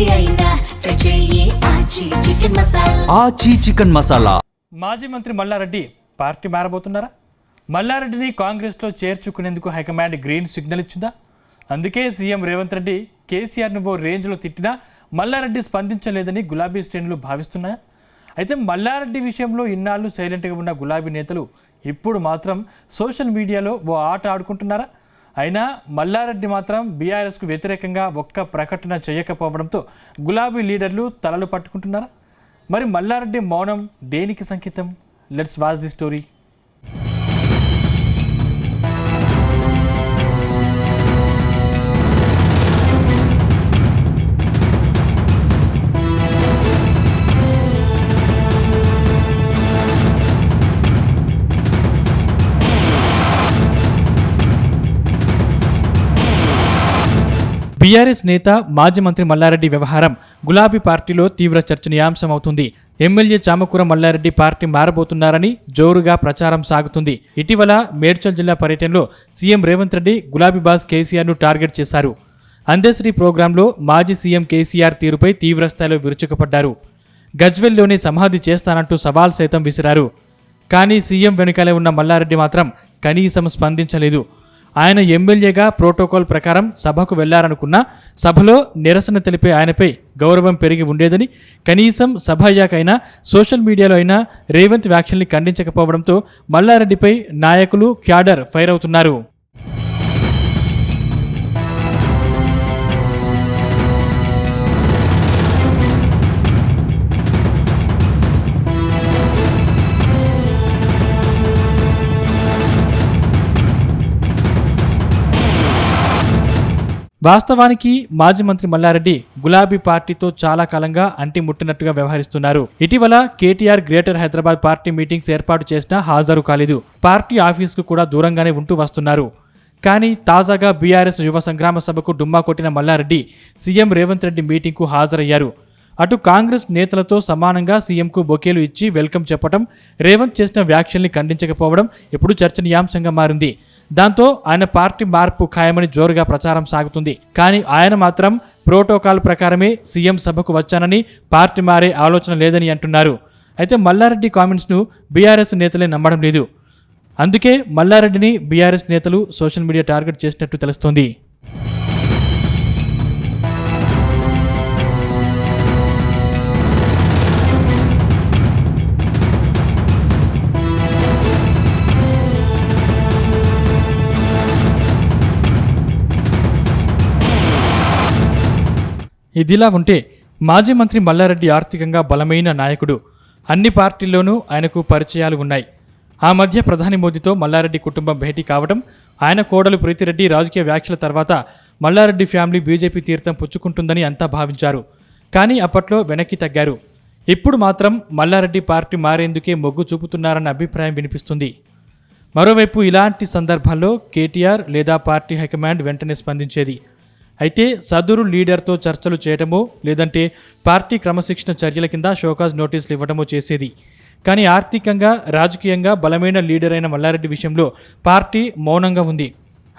ఏది అయినా ట్రై చెయ్యి ఆచి చికెన్ మసాలా. మాజీ మంత్రి మల్లారెడ్డి పార్టీ మారబోతున్నారా? మల్లారెడ్డిని కాంగ్రెస్లో చేర్చుకునేందుకు హైకమాండ్ గ్రీన్ సిగ్నల్ ఇచ్చిందా? అందుకే సీఎం రేవంత్ రెడ్డి కేసీఆర్ను ఓ రేంజ్లో తిట్టినా మల్లారెడ్డి స్పందించలేదని గులాబీ శ్రేణులు భావిస్తున్నాయా? అయితే మల్లారెడ్డి విషయంలో ఇన్నాళ్ళు సైలెంట్గా ఉన్న గులాబీ నేతలు ఇప్పుడు మాత్రం సోషల్ మీడియాలో ఓ ఆట ఆడుకుంటున్నారా? అయినా మల్లారెడ్డి మాత్రం బీఆర్ఎస్కు వ్యతిరేకంగా ఒక్క ప్రకటన చేయకపోవడంతో గులాబీ లీడర్లు తలలు పట్టుకుంటున్నారా? మరి మల్లారెడ్డి మౌనం దేనికి సంకేతం? Let's watch the story. BRS నేత మాజీ మంత్రి మల్లారెడ్డి వ్యవహారం గులాబీ పార్టీలో తీవ్ర చర్చనీయాంశమవుతుంది. ఎమ్మెల్యే చామకూర మల్లారెడ్డి పార్టీ మారబోతున్నారని జోరుగా ప్రచారం సాగుతుంది. ఇటీవల మేడ్చల్ జిల్లా పర్యటనలో సీఎం రేవంత్ రెడ్డి గులాబీ బాస్ కేసీఆర్ను టార్గెట్ చేశారు. అందశ్రీ ప్రోగ్రాంలో మాజీ సీఎం కేసీఆర్ తీరుపై తీవ్రస్థాయిలో విరుచుకుపడ్డారు. గజ్వెల్లోనే సమాధి చేస్తానంటూ సవాల్ సైతం విసిరారు. కానీ సీఎం వెనుకాలే ఉన్న మల్లారెడ్డి మాత్రం కనీసం స్పందించలేదు. ఆయన ఎమ్మెల్యేగా ప్రోటోకాల్ ప్రకారం సభకు వెళ్లారనుకున్నా సభలో నిరసన తెలిపే ఆయనపై గౌరవం పెరిగి ఉండేదని, కనీసం సభ అయ్యాకైనా సోషల్ మీడియాలో అయినా రేవంత్ వ్యాఖ్యల్ని ఖండించకపోవడంతో మల్లారెడ్డిపై నాయకులు క్యాడర్ ఫైర్ అవుతున్నారు. వాస్తవానికి మాజీ మంత్రి మల్లారెడ్డి గులాబీ పార్టీతో చాలా కాలంగా అంటిముట్టినట్టుగా వ్యవహరిస్తున్నారు. ఇటీవల KTR greater Hyderabad party meetings ఏర్పాటు చేసినా హాజరు కాలేదు. పార్టీ ఆఫీస్కు కూడా దూరంగానే ఉంటూ వస్తున్నారు. కానీ తాజాగా బీఆర్ఎస్ యువ సంగ్రామ సభకు డుమ్మా కొట్టిన మల్లారెడ్డి సీఎం రేవంత్ రెడ్డి మీటింగ్కు హాజరయ్యారు. అటు కాంగ్రెస్ నేతలతో సమానంగా సీఎంకు బొకేలు ఇచ్చి వెల్కమ్ చెప్పడం, రేవంత్ చేసిన వ్యాఖ్యల్ని ఖండించకపోవడం ఇప్పుడు చర్చనీయాంశంగా మారింది. దాంతో ఆయన పార్టీ మార్పు ఖాయమని జోరుగా ప్రచారం సాగుతుంది. కానీ ఆయన మాత్రం ప్రోటోకాల్ ప్రకారమే సీఎం సభకు వచ్చానని, పార్టీ మారే ఆలోచన లేదని అంటున్నారు. అయితే మల్లారెడ్డి కామెంట్స్ను బీఆర్ఎస్ నేతలే నమ్మడం లేదు. అందుకే మల్లారెడ్డిని బీఆర్ఎస్ నేతలు సోషల్ మీడియా టార్గెట్ చేసినట్టు తెలుస్తోంది. ఇదిలా ఉంటే మాజీ మంత్రి మల్లారెడ్డి ఆర్థికంగా బలమైన నాయకుడు. అన్ని పార్టీల్లోనూ ఆయనకు పరిచయాలు ఉన్నాయి. ఆ మధ్య ప్రధాని మోదీతో మల్లారెడ్డి కుటుంబం భేటీ కావడం, ఆయన కోడలు ప్రీతిరెడ్డి రాజకీయ వ్యాఖ్యల తర్వాత మల్లారెడ్డి ఫ్యామిలీ బీజేపీ తీర్థం పుచ్చుకుంటుందని అంతా భావించారు. కానీ అప్పట్లో వెనక్కి తగ్గారు. ఇప్పుడు మాత్రం మల్లారెడ్డి పార్టీ మారేందుకే మొగ్గు చూపుతున్నారన్న అభిప్రాయం వినిపిస్తుంది. మరోవైపు ఇలాంటి సందర్భాల్లో కేటీఆర్ లేదా పార్టీ హైకమాండ్ వెంటనే స్పందించేది. అయితే సదరు లీడర్తో చర్చలు చేయడమో లేదంటే పార్టీ క్రమశిక్షణ చర్యల కింద షోకాజ్ నోటీసులు ఇవ్వడమో చేసేది. కానీ ఆర్థికంగా, రాజకీయంగా బలమైన లీడర్ అయిన మల్లారెడ్డి విషయంలో పార్టీ మౌనంగా ఉంది.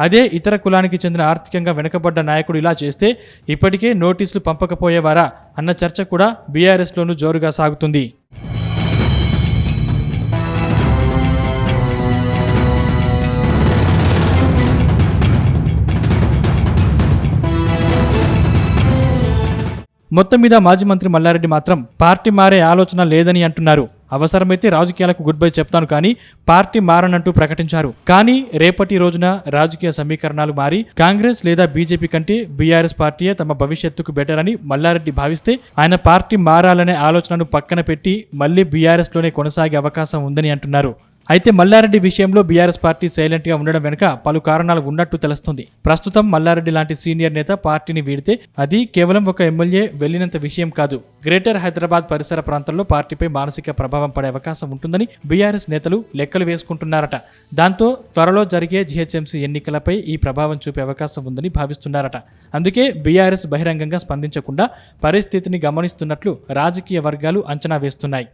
అదే ఇతర కులానికి చెందిన ఆర్థికంగా వెనుకబడ్డ నాయకుడు ఇలా చేస్తే ఇప్పటికే నోటీసులు పంపకపోయేవారా అన్న చర్చ కూడా బీఆర్ఎస్లోనూ జోరుగా సాగుతుంది. మొత్తం మీద మాజీ మంత్రి మల్లారెడ్డి మాత్రం పార్టీ మారే ఆలోచన లేదని అంటున్నారు. అవసరమైతే రాజకీయాలకు గుడ్ బై చెప్తాను కానీ పార్టీ మారనంటూ ప్రకటించారు. కానీ రేపటి రోజున రాజకీయ సమీకరణాలు మారి కాంగ్రెస్ లేదా బీజేపీ కంటే బీఆర్ఎస్ పార్టీయే తమ భవిష్యత్తుకు బెటర్ అని మల్లారెడ్డి భావిస్తే ఆయన పార్టీ మారాలనే ఆలోచనను పక్కన పెట్టి మళ్లీ బీఆర్ఎస్లోనే కొనసాగే అవకాశం ఉందని అంటున్నారు. అయితే మల్లారెడ్డి విషయంలో బీఆర్ఎస్ పార్టీ సైలెంట్గా ఉండడం వెనుక పలు కారణాలు ఉన్నట్టు తెలుస్తుంది. ప్రస్తుతం మల్లారెడ్డి లాంటి సీనియర్ నేత పార్టీని వీడితే అది కేవలం ఒక ఎమ్మెల్యే వెళ్లినంత విషయం కాదు. గ్రేటర్ హైదరాబాద్ పరిసర ప్రాంతాల్లో పార్టీపై మానసిక ప్రభావం పడే అవకాశం ఉంటుందని బీఆర్ఎస్ నేతలు లెక్కలు వేసుకుంటున్నారట. దాంతో త్వరలో జరిగే జీహెచ్ఎంసీ ఎన్నికలపై ఈ ప్రభావం చూపే అవకాశం ఉందని భావిస్తున్నారట. అందుకే బీఆర్ఎస్ బహిరంగంగా స్పందించకుండా పరిస్థితిని గమనిస్తున్నట్లు రాజకీయ వర్గాలు అంచనా వేస్తున్నాయి.